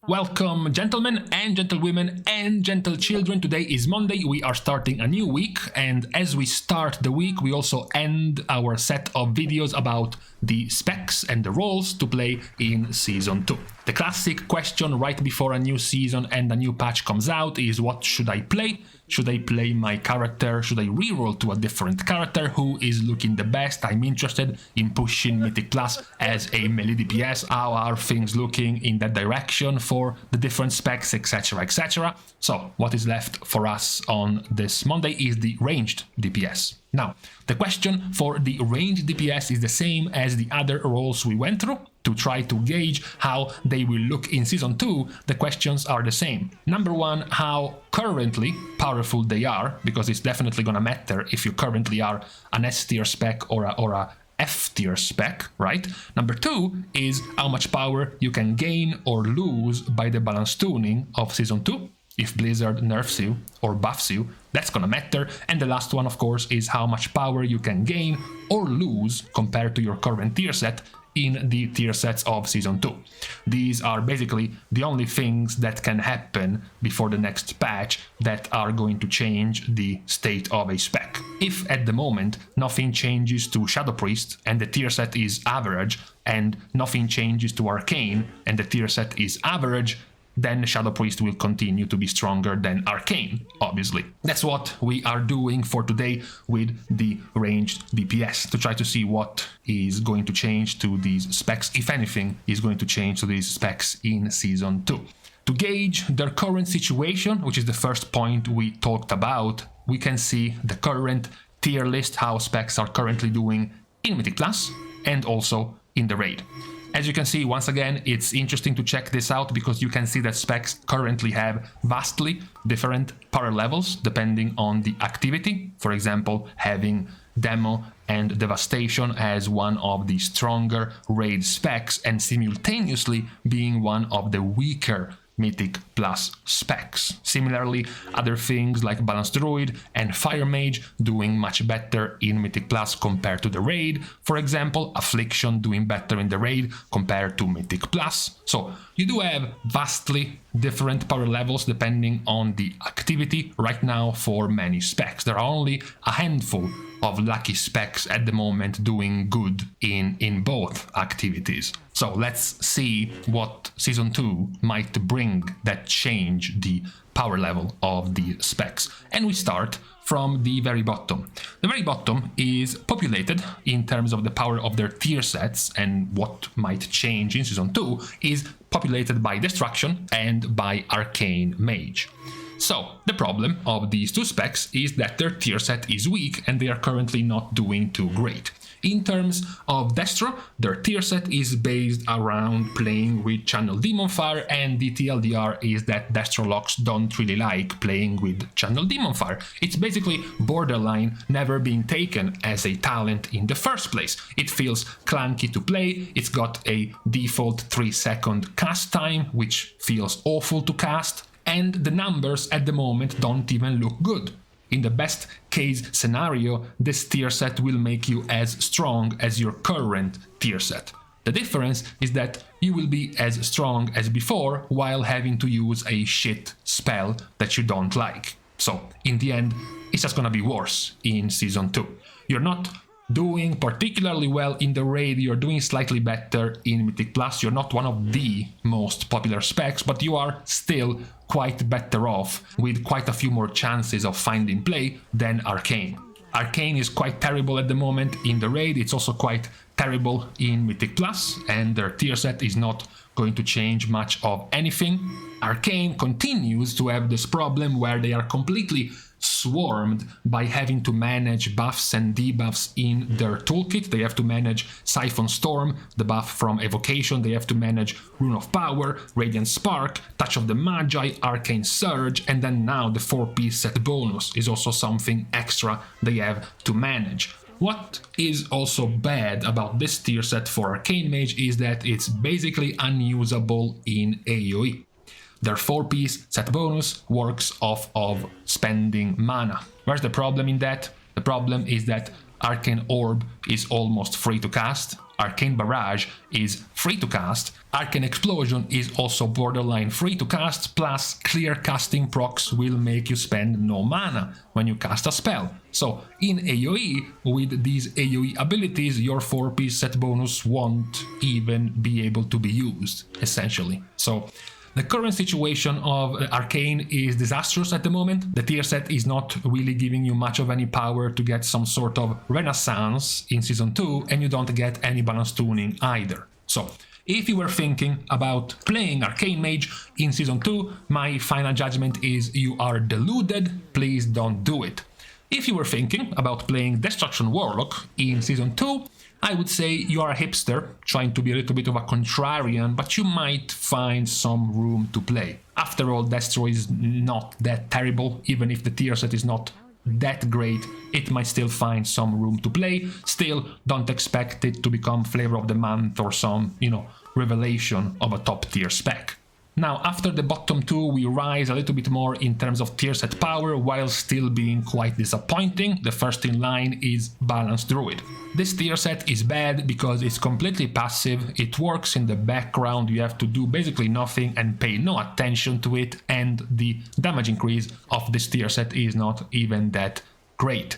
Welcome, gentlemen and gentlewomen and gentle children. Today is Monday. We are starting a new week, and as we start the week, we also end our set of videos about the specs and the roles to play in Season 2. The classic question right before a new season and a new patch comes out is, what should I play? Should I play my character? Should I reroll to a different character? Who is looking the best? I'm interested in pushing Mythic Plus as a melee DPS. How are things looking in that direction for the different specs, etc, etc. So what is left for us on this Monday is the Ranged DPS. Now, the question for the Ranged DPS is the same as the other roles we went through. To try to gauge how they will look in Season 2, the questions are the same. Number one, how currently powerful they are, because it's definitely gonna matter if you currently are an S tier spec or a F tier spec, right? Number two is how much power you can gain or lose by the balance tuning of Season 2. If Blizzard nerfs you or buffs you, that's gonna matter. And the last one, of course, is how much power you can gain or lose compared to your current tier set in the tier sets of Season 2. These are basically the only things that can happen before the next patch that are going to change the state of a spec. If at the moment nothing changes to Shadow Priest and the tier set is average, and nothing changes to Arcane and the tier set is average, then Shadow Priest will continue to be stronger than Arcane, obviously. That's what we are doing for today with the Ranged DPS, to try to see what is going to change to these specs, if anything is going to change to these specs in Season 2. To gauge their current situation, which is the first point we talked about, we can see the current tier list, how specs are currently doing in Mythic Plus and also in the raid. As you can see, once again, it's interesting to check this out because you can see that specs currently have vastly different power levels depending on the activity. For example, having Demo and Devastation as one of the stronger raid specs and simultaneously being one of the weaker Mythic Plus specs. Similarly, other things like Balanced Druid and Fire Mage doing much better in Mythic Plus compared to the raid. For example, Affliction doing better in the raid compared to Mythic Plus. So you do have vastly different power levels depending on the activity right now for many specs. There are only a handful of lucky specs at the moment doing good in both activities. So let's see what Season 2 might bring that change the power level of the specs. And we start from the very bottom. The very bottom is populated in terms of the power of their tier sets, and what might change in Season 2 is populated by Destruction and by Arcane Mage. So, the problem of these two specs is that their tier set is weak and they are currently not doing too great. In terms of Destro, their tier set is based around playing with Channel Demon Fire, and the TLDR is that Destro locks don't really like playing with Channel Demon Fire. It's basically borderline never being taken as a talent in the first place. It feels clunky to play, it's got a default 3-second cast time, which feels awful to cast, and the numbers at the moment don't even look good. In the best case scenario, this tier set will make you as strong as your current tier set. The difference is that you will be as strong as before while having to use a shit spell that you don't like. So, in the end, it's just gonna be worse in Season 2. You're not doing particularly well in the raid, you're doing slightly better in Mythic Plus, you're not one of the most popular specs, but you are still quite better off with quite a few more chances of finding play than Arcane. Arcane is quite terrible at the moment in the raid, it's also quite terrible in Mythic Plus, and their tier set is not going to change much of anything. Arcane continues to have this problem where they are completely swarmed by having to manage buffs and debuffs in their toolkit. They have to manage Siphon Storm, the buff from Evocation, they have to manage Rune of Power, Radiant Spark, Touch of the Magi, Arcane Surge, and then now the 4-piece set bonus is also something extra they have to manage. What is also bad about this tier set for Arcane Mage is that it's basically unusable in AoE. Their 4-piece set bonus works off of spending mana. Where's the problem in that? The problem is that Arcane Orb is almost free to cast, Arcane Barrage is free to cast, Arcane Explosion is also borderline free to cast, plus clear casting procs will make you spend no mana when you cast a spell. So in AoE, with these AoE abilities, your 4-piece set bonus won't even be able to be used, essentially. So the current situation of Arcane is disastrous at the moment. The tier set is not really giving you much of any power to get some sort of renaissance in Season 2, and you don't get any balance tuning either. So if you were thinking about playing Arcane Mage in Season 2, my final judgment is you are deluded, please don't do it. If you were thinking about playing Destruction Warlock in Season 2, I would say you are a hipster, trying to be a little bit of a contrarian, but you might find some room to play. After all, Destro is not that terrible, even if the tier set is not that great, it might still find some room to play. Still, don't expect it to become flavor of the month or some, revelation of a top tier spec. Now, after the bottom two, we rise a little bit more in terms of tier set power, while still being quite disappointing. The first in line is Balanced Druid. This tier set is bad because it's completely passive, it works in the background, you have to do basically nothing and pay no attention to it, and the damage increase of this tier set is not even that great.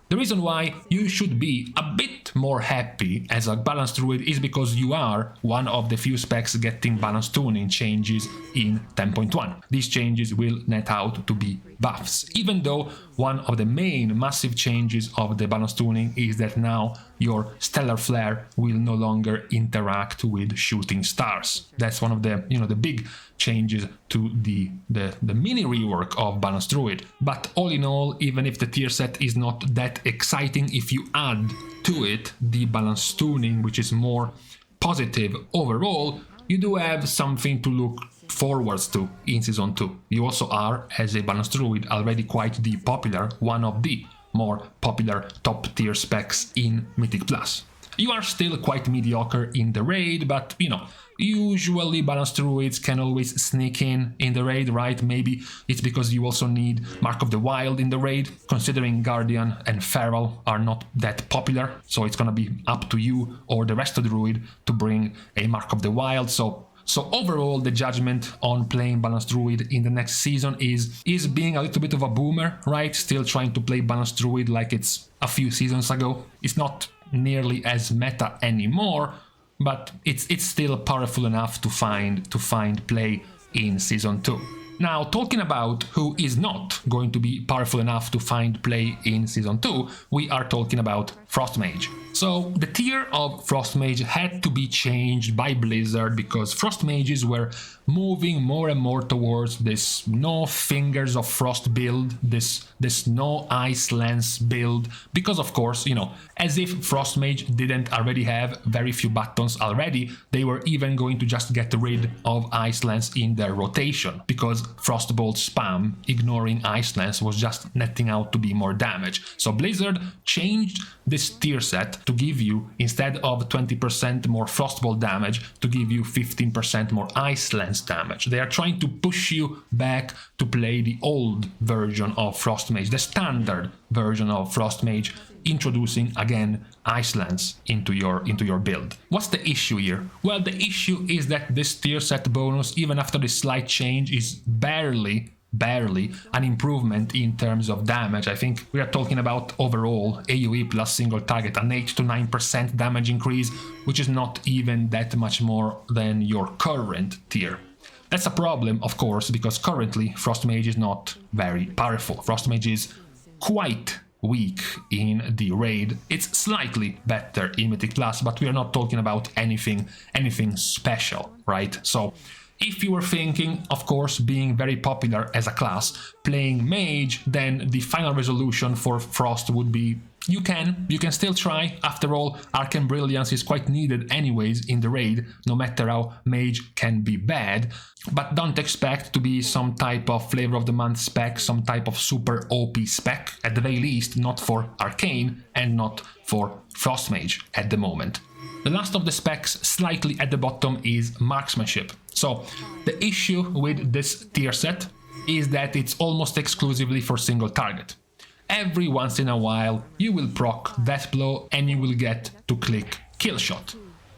The reason why you should be a bit more happy as a Balanced Druid is because you are one of the few specs getting balance tuning changes in 10.1. These changes will net out to be buffs, even though one of the main massive changes of the balance tuning is that now your Stellar Flare will no longer interact with shooting stars. That's one of the the big changes to the mini rework of Balanced Druid. But all in all, even if the tier set is not that exciting, if you add to it the balance tuning, which is more positive overall, you do have something to look forwards to in Season 2. You also are, as a Balanced Druid, already quite the popular, one of the more popular top tier specs in Mythic Plus. You are still quite mediocre in the raid, but usually Balanced Druids can always sneak in the raid, right? Maybe it's because you also need Mark of the Wild in the raid, considering Guardian and Feral are not that popular, so it's gonna be up to you or the rest of the Druid to bring a Mark of the Wild. So overall, the judgment on playing Balanced Druid in the next season is being a little bit of a boomer, right? Still trying to play Balanced Druid like it's a few seasons ago. It's not nearly as meta anymore, but it's still powerful enough to find play in Season 2. Now, talking about who is not going to be powerful enough to find play in Season 2, we are talking about Frost Mage. So the tier of Frost Mage had to be changed by Blizzard because Frost Mages were moving more and more towards this no Fingers of Frost build, this no Ice Lance build, because of course, as if Frost Mage didn't already have very few buttons already, they were even going to just get rid of Ice Lance in their rotation, because Frostbolt spam, ignoring Ice Lance, was just netting out to be more damage. So Blizzard changed this tier set to give you, instead of 20% more Frostbolt damage, to give you 15% more Ice Lance damage. They are trying to push you back to play the old version of Frost Mage, the standard version of Frost Mage, introducing again Ice Lance into your build. What's the issue here? Well, the issue is that this tier set bonus, even after this slight change, is barely an improvement in terms of damage. I think we are talking about overall AoE plus single target, an 8 to 9% damage increase, which is not even that much more than your current tier. That's a problem, of course, because currently Frost Mage is not very powerful. Frost Mage is quite weak in the raid. It's slightly better in Mythic Plus, but we are not talking about anything special, right? So if you were thinking, of course, being very popular as a class, playing Mage, then the final resolution for Frost would be you can still try. After all, Arcane Brilliance is quite needed anyways in the raid, no matter how Mage can be bad, but don't expect to be some type of flavor of the month spec, some type of super OP spec, at the very least not for Arcane and not for Frost Mage at the moment. The last of the specs, slightly at the bottom, is Marksmanship. So the issue with this tier set is that it's almost exclusively for single target. Every once in a while you will proc Death Blow and you will get to click Kill Shot.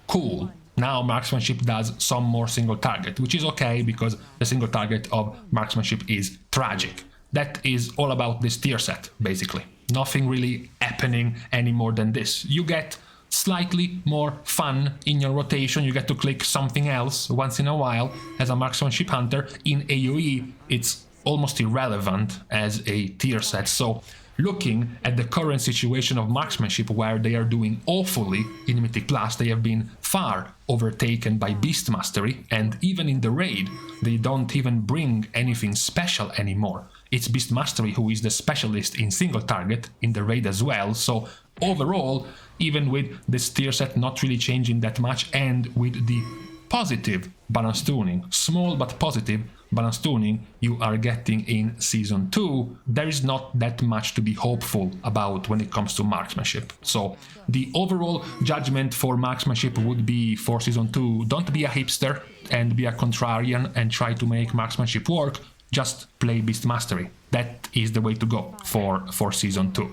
Cool. Now Marksmanship does some more single target, which is okay because the single target of Marksmanship is tragic. That is all about this tier set, basically. Nothing really happening any more than this. You get slightly more fun in your rotation, you get to click something else once in a while as a Marksmanship hunter. In AoE, it's almost irrelevant as a tier set, so looking at the current situation of Marksmanship, where they are doing awfully in Mythic Plus, they have been far overtaken by Beast Mastery, and even in the raid, they don't even bring anything special anymore. It's Beast Mastery who is the specialist in single target in the raid as well, so overall, even with this tier set not really changing that much, and with the positive balance tuning, small but positive balance tuning you are getting in Season 2, there is not that much to be hopeful about when it comes to Marksmanship. So the overall judgment for Marksmanship would be for Season 2, don't be a hipster and be a contrarian and try to make Marksmanship work, just play Beast Mastery. That is the way to go for Season 2.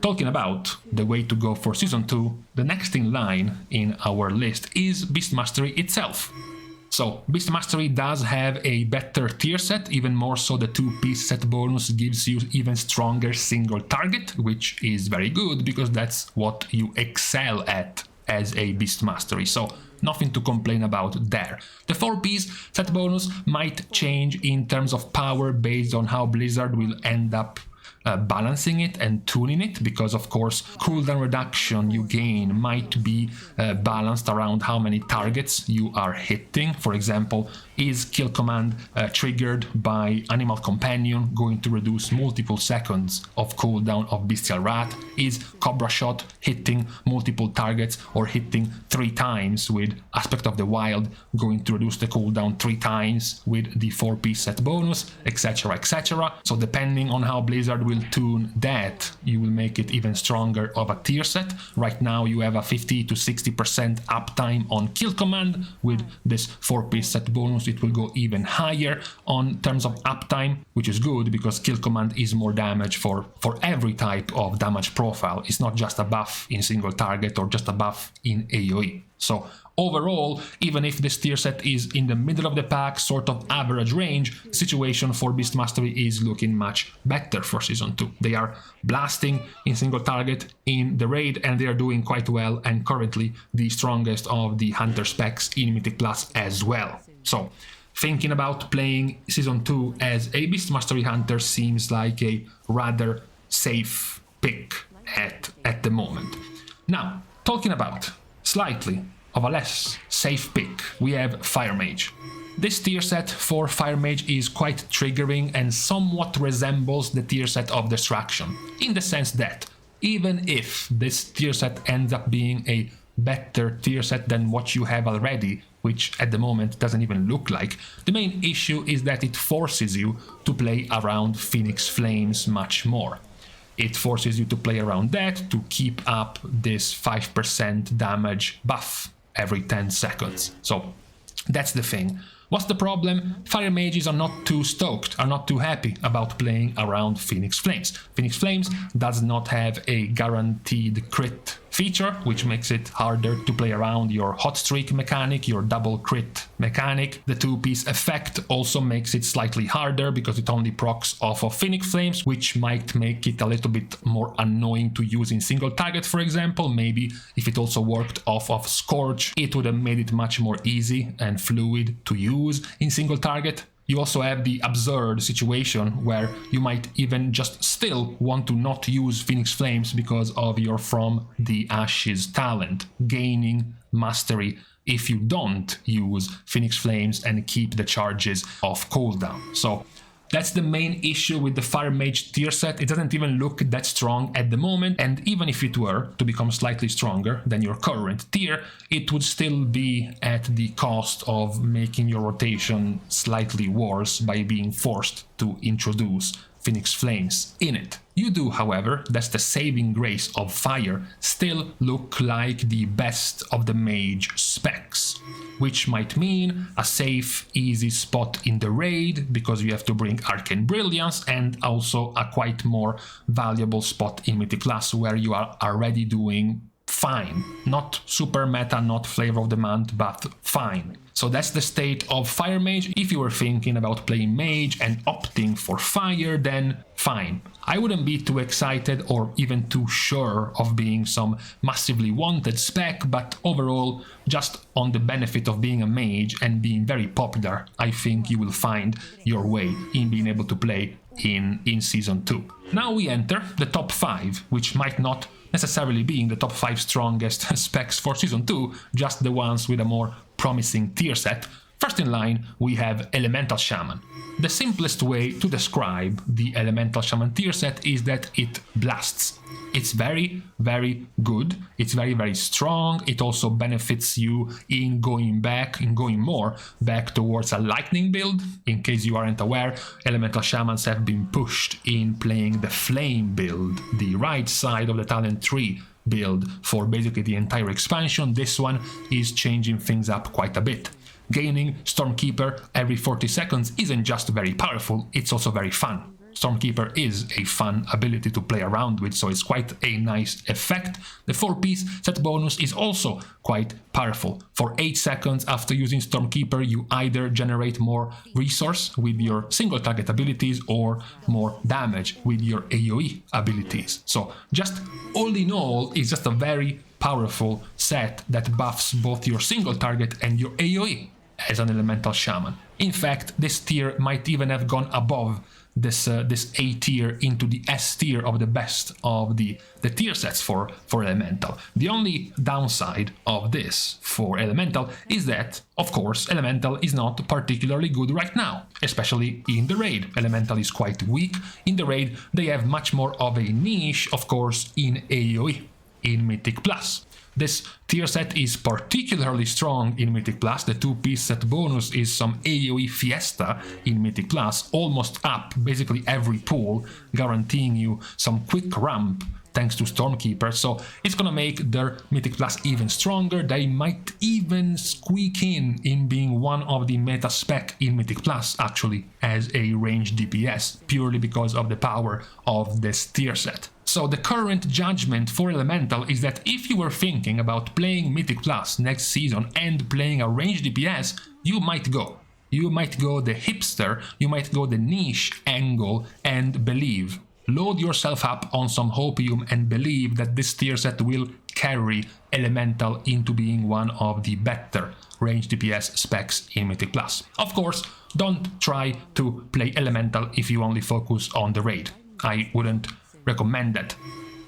Talking about the way to go for Season 2, the next in line in our list is Beast Mastery itself. So, Beast Mastery does have a better tier set, even more so the 2-piece set bonus gives you even stronger single target, which is very good because that's what you excel at as a Beast Mastery, so nothing to complain about there. The 4-piece set bonus might change in terms of power based on how Blizzard will end up balancing it and tuning it, because of course cooldown reduction you gain might be balanced around how many targets you are hitting. For example, is kill command triggered by Animal Companion going to reduce multiple seconds of cooldown of Bestial Wrath? Is Cobra Shot hitting multiple targets or hitting 3 times with Aspect of the Wild going to reduce the cooldown 3 times with the 4-piece set bonus, etc, etc. So depending on how Blizzard will tune that, you will make it even stronger of a tier set. Right now you have a 50 to 60% uptime on kill command. With this 4-piece set bonus it will go even higher on terms of uptime, which is good because kill command is more damage for every type of damage profile. It's not just a buff in single target or just a buff in AoE. So overall, even if this tier set is in the middle of the pack, sort of average range, situation for Beast Mastery is looking much better for Season 2. They are blasting in single target in the raid and they are doing quite well, and currently the strongest of the Hunter specs in Mythic Plus as well. So thinking about playing Season 2 as a Beast Mastery Hunter seems like a rather safe pick at the moment. Now, talking about slightly of a less safe pick, we have Fire Mage. This tier set for Fire Mage is quite triggering and somewhat resembles the tier set of Destruction, in the sense that even if this tier set ends up being a better tier set than what you have already, which at the moment doesn't even look like, the main issue is that it forces you to play around Phoenix Flames much more. It forces you to play around that to keep up this 5% damage buff every 10 seconds. So that's the thing. What's the problem? Fire Mages are not too stoked, are not too happy about playing around Phoenix Flames. Phoenix Flames does not have a guaranteed crit feature, which makes it harder to play around your hot streak mechanic, your double crit mechanic. The 2-piece effect also makes it slightly harder because it only procs off of Phoenix Flames, which might make it a little bit more annoying to use in single target, for example. Maybe if it also worked off of Scorch, it would have made it much more easy and fluid to use in single target. You also have the absurd situation where you might even just still want to not use Phoenix Flames because of your From the Ashes talent, gaining mastery if you don't use Phoenix Flames and keep the charges off cooldown. So that's the main issue with the Fire Mage tier set. It doesn't even look that strong at the moment, and even if it were to become slightly stronger than your current tier, it would still be at the cost of making your rotation slightly worse by being forced to introduce Phoenix Flames in it. You do, however, that's the saving grace of Fire, still look like the best of the Mage specs, which might mean a safe, easy spot in the raid because you have to bring Arcane Brilliance, and also a quite more valuable spot in Mythic Plus where you are already doing fine. Not super meta, not flavor of the month, but fine. So that's the state of Fire Mage. If you were thinking about playing Mage and opting for Fire, then fine. I wouldn't be too excited or even too sure of being some massively wanted spec, but overall, just on the benefit of being a Mage and being very popular, I think you will find your way in being able to play in Season 2. Now we enter the top 5, which might not necessarily be in the top 5 strongest specs for Season 2, just the ones with a more promising tier set. First in line, we have Elemental Shaman. The simplest way to describe the Elemental Shaman tier set is that it blasts. It's very, very good. It's very, very strong. It also benefits you in going more back towards a lightning build. In case you aren't aware, Elemental Shamans have been pushed in playing the Flame build, the right side of the talent tree build for basically the entire expansion. This one is changing things up quite a bit. Gaining Stormkeeper every 40 seconds isn't just very powerful, it's also very fun. Stormkeeper is a fun ability to play around with, so it's quite a nice effect. The 4-piece set bonus is also quite powerful. For 8 seconds after using Stormkeeper, you either generate more resource with your single target abilities or more damage with your AoE abilities. So just all in all, it's just a very powerful set that buffs both your single target and your AoE as an Elemental Shaman. In fact, this tier might even have gone above this A tier into the S tier of the best of the tier sets for Elemental. The only downside of this for Elemental is that, of course, Elemental is not particularly good right now, especially in the raid. Elemental is quite weak. In the raid, they have much more of a niche, of course, in AoE, in Mythic Plus. This tier set is particularly strong in Mythic Plus. The 2-piece set bonus is some AoE fiesta in Mythic Plus, almost up basically every pool, guaranteeing you some quick ramp thanks to Stormkeeper, so it's gonna make their Mythic Plus even stronger. They might even squeak in being one of the meta spec in Mythic Plus, actually, as a ranged DPS, purely because of the power of this tier set. So the current judgment for Elemental is that if you were thinking about playing Mythic Plus next season and playing a ranged DPS, you might go. You might go the hipster, you might go the niche angle and believe. Load yourself up on some hopium and believe that this tier set will carry Elemental into being one of the better ranged DPS specs in Mythic Plus. Of course, don't try to play Elemental if you only focus on the raid. I wouldn't recommend that.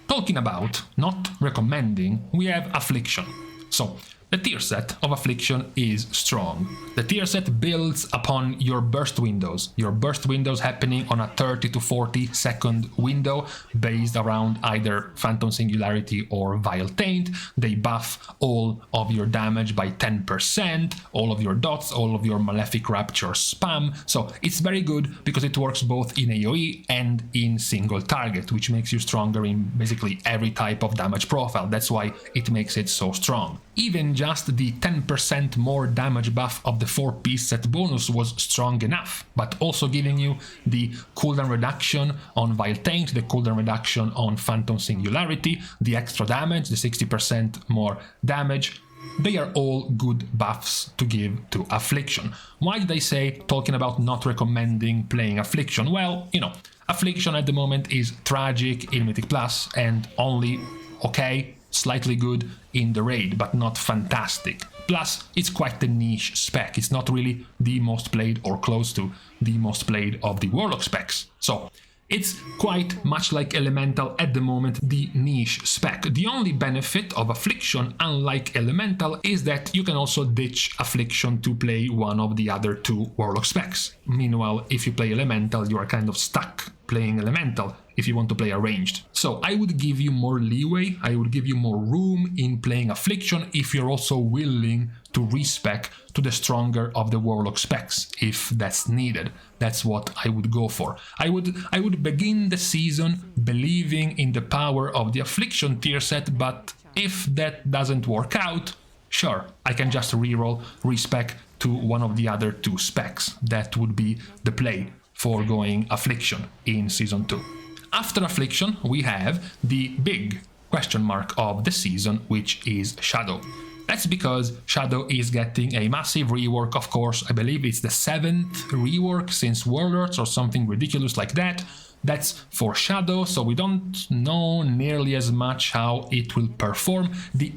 Talking about not recommending, we have Affliction. So the tier set of Affliction is strong. The tier set builds upon your burst windows. Your burst windows happening on a 30 to 40 second window based around either Phantom Singularity or Vile Taint. They buff all of your damage by 10%, all of your dots, all of your Malefic Rapture spam. So it's very good because it works both in AoE and in single target, which makes you stronger in basically every type of damage profile. That's why it makes it so strong. Even just the 10% more damage buff of the 4-piece set bonus was strong enough, but also giving you the cooldown reduction on Vile Taint, the cooldown reduction on Phantom Singularity, the extra damage, the 60% more damage. They are all good buffs to give to Affliction. Why did I say talking about not recommending playing Affliction? Well, you know, Affliction at the moment is tragic in Mythic Plus and only okay, slightly good in the raid, but not fantastic. Plus, it's quite the niche spec. It's not really the most played or close to the most played of the Warlock specs. So it's quite much like Elemental at the moment, the niche spec. The only benefit of Affliction, unlike Elemental, is that you can also ditch Affliction to play one of the other 2 Warlock specs. Meanwhile, if you play Elemental, you are kind of stuck playing Elemental if you want to play a ranged. So I would give you more leeway, I would give you more room in playing Affliction if you're also willing to respec to the stronger of the Warlock specs, if that's needed. That's what I would go for. I would begin the season believing in the power of the Affliction tier set, but if that doesn't work out, sure, I can just reroll, respec to one of the other 2 specs. That would be the play for going Affliction in Season 2. After Affliction, we have the big question mark of the season, which is Shadow. That's because Shadow is getting a massive rework, of course. I believe it's the 7th rework since Warlords or something ridiculous like that. That's for Shadow, so we don't know nearly as much how it will perform. The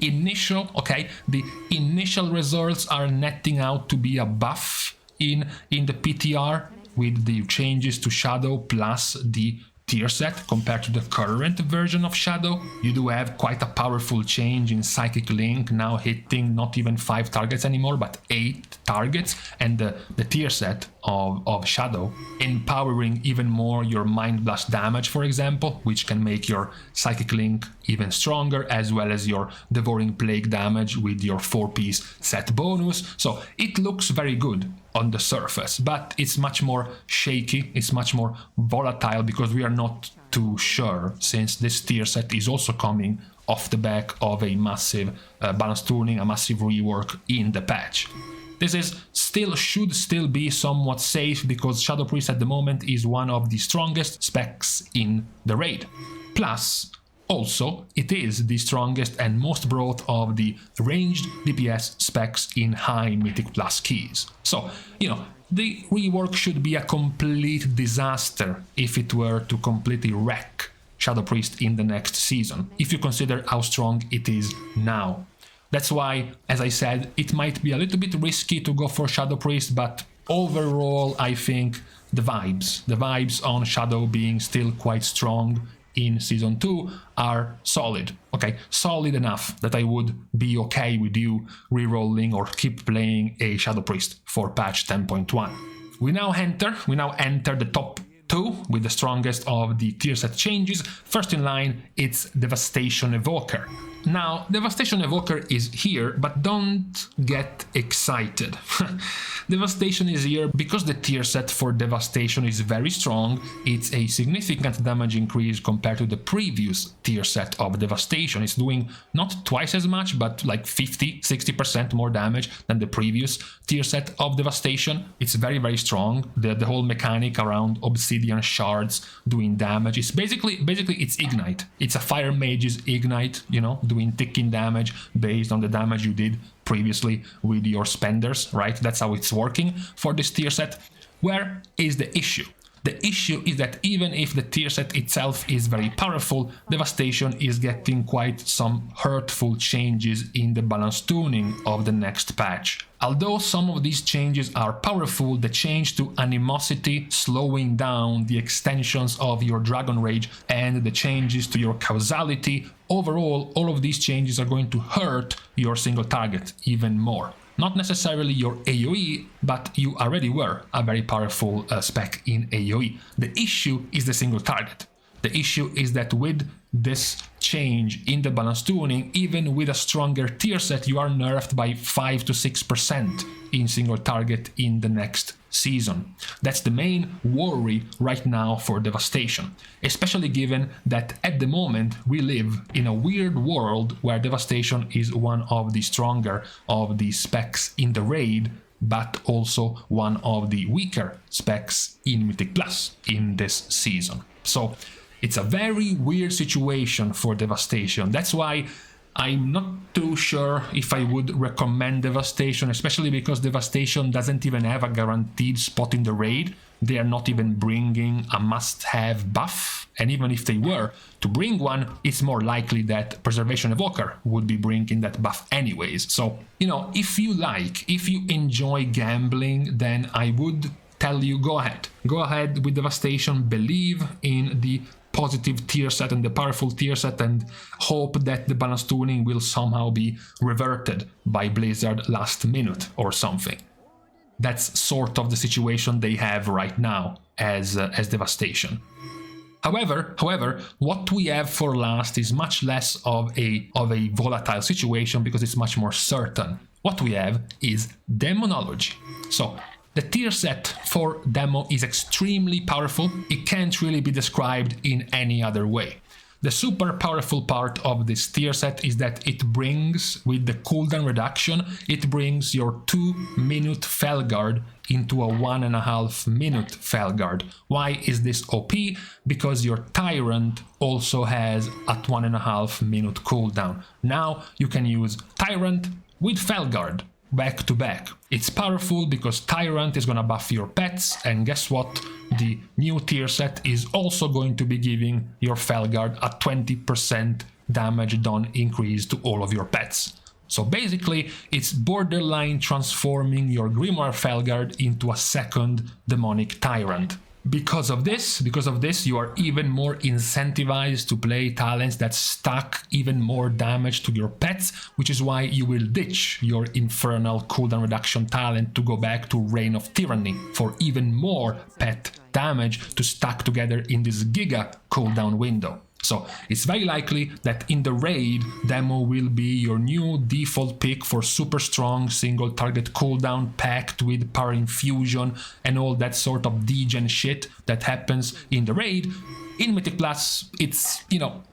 initial results are netting out to be a buff in the PTR with the changes to Shadow plus the tier set compared to the current version of Shadow. You do have quite a powerful change in Psychic Link, now hitting not even 5 targets anymore, but 8 targets, and the tier set of Shadow empowering even more your Mind Blast damage, for example, which can make your Psychic Link even stronger, as well as your Devouring Plague damage with your 4-piece set bonus. So it looks very good on the surface, but it's much more shaky, it's much more volatile, because we are not too sure, since this tier set is also coming off the back of a massive balance tuning, a massive rework in the patch. This should still be somewhat safe, because Shadow Priest at the moment is one of the strongest specs in the raid. Plus, also, it is the strongest and most broad of the ranged DPS specs in high Mythic Plus keys. So, the rework should be a complete disaster if it were to completely wreck Shadow Priest in the next season, if you consider how strong it is now. That's why, as I said, it might be a little bit risky to go for Shadow Priest, but overall I think the vibes on Shadow being still quite strong in Season 2 are solid, okay? Solid enough that I would be okay with you rerolling or keep playing a Shadow Priest for patch 10.1. We now enter the top 2 with the strongest of the tier set changes. First in line, it's Devastation Evoker. Now, Devastation Evoker is here, but don't get excited. Devastation is here because the tier set for Devastation is very strong. It's a significant damage increase compared to the previous tier set of Devastation. It's doing not twice as much, but like 50-60% more damage than the previous tier set of Devastation. It's very, very strong. The whole mechanic around Obsidian shards doing damage is basically it's Ignite. It's a Fire Mage's Ignite, doing ticking damage based on the damage you did previously with your spenders, right? That's how it's working for this tier set. Where is the issue? The issue is that even if the tier set itself is very powerful, Devastation is getting quite some hurtful changes in the balance tuning of the next patch. Although some of these changes are powerful, the change to Animosity, slowing down the extensions of your Dragon Rage, and the changes to your Causality, overall, all of these changes are going to hurt your single target even more. Not necessarily your AoE, but you already were a very powerful spec in AoE. The issue is the single target. The issue is that with this change in the balance tuning, even with a stronger tier set, you are nerfed by 5 to 6% in single target in the next season. That's the main worry right now for Devastation, especially given that at the moment we live in a weird world where Devastation is one of the stronger of the specs in the raid, but also one of the weaker specs in Mythic Plus in this season. So it's a very weird situation for Devastation. That's why I'm not too sure if I would recommend Devastation, especially because Devastation doesn't even have a guaranteed spot in the raid. They are not even bringing a must-have buff, and even if they were to bring one, it's more likely that Preservation Evoker would be bringing that buff anyways. So, if you enjoy gambling, then I would tell you go ahead with Devastation, believe in the positive tier set and the powerful tier set, and hope that the balance tuning will somehow be reverted by Blizzard last minute or something. That's sort of the situation they have right now as Devastation. However, what we have for last is much less of a volatile situation, because it's much more certain. What we have is Demonology. So the tier set for Demo is extremely powerful. It can't really be described in any other way. The super powerful part of this tier set is that it brings, with the cooldown reduction, it brings your 2-minute Felguard into a 1.5-minute Felguard. Why is this OP? Because your Tyrant also has a 1.5-minute cooldown. Now you can use Tyrant with Felguard back to back. It's powerful because Tyrant is gonna buff your pets, and guess what? The new tier set is also going to be giving your Felguard a 20% damage done increase to all of your pets. So basically, it's borderline transforming your Grimoire Felguard into a second demonic Tyrant. Because of this, you are even more incentivized to play talents that stack even more damage to your pets, which is why you will ditch your Infernal cooldown reduction talent to go back to Reign of Tyranny for even more pet damage to stack together in this Giga cooldown window. So it's very likely that in the raid, Demo will be your new default pick for super strong single target cooldown packed with power infusion and all that sort of degen shit that happens in the raid. In Mythic Plus, it's,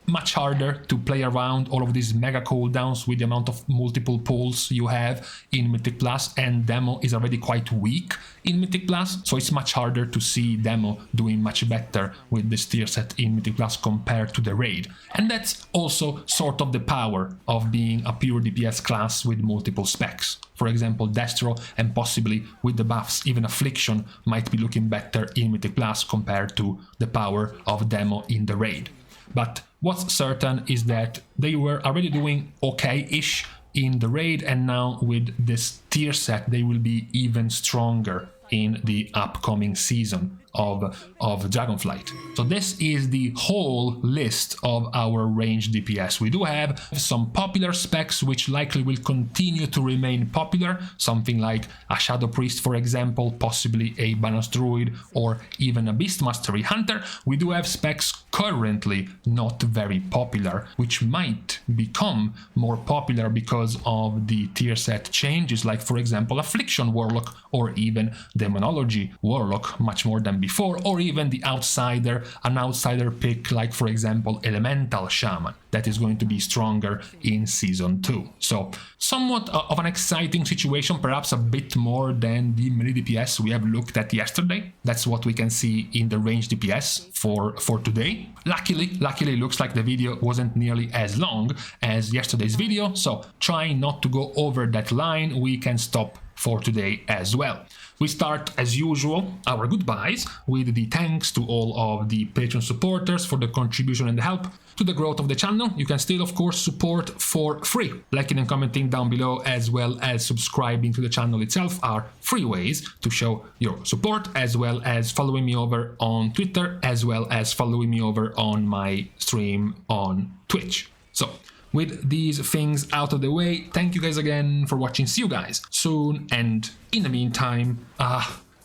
much harder to play around all of these mega cooldowns with the amount of multiple pulls you have in Mythic Plus, and Demo is already quite weak in Mythic Plus, so it's much harder to see Demo doing much better with this tier set in Mythic Plus compared to the raid. And that's also sort of the power of being a pure DPS class with multiple specs. For example, Destro, and possibly with the buffs, even Affliction might be looking better in Mythic Plus compared to the power of Demo in the raid. But what's certain is that they were already doing okay-ish in the raid, and now with this tier set they will be even stronger in the upcoming season of Dragonflight. So this is the whole list of our ranged DPS. We do have some popular specs which likely will continue to remain popular, something like a Shadow Priest, for example, possibly a Balance Druid, or even a Beast Mastery Hunter. We do have specs currently not very popular, which might become more popular because of the tier set changes, like for example Affliction Warlock, or even Demonology Warlock, much more than before, or even an outsider pick like for example Elemental Shaman, that is going to be stronger in Season 2. So somewhat of an exciting situation, perhaps a bit more than the melee DPS we have looked at yesterday. That's what we can see in the ranged DPS for today. Luckily it looks like the video wasn't nearly as long as yesterday's video, so trying not to go over that line, we can stop for today as well. We start, as usual, our goodbyes with the thanks to all of the Patreon supporters for the contribution and the help to the growth of the channel. You can still, of course, support for free. Liking and commenting down below, as well as subscribing to the channel itself, are free ways to show your support, as well as following me over on Twitter, as well as following me over on my stream on Twitch. So, with these things out of the way, thank you guys again for watching. See you guys soon, and in the meantime,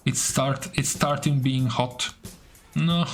it's starting being hot. No.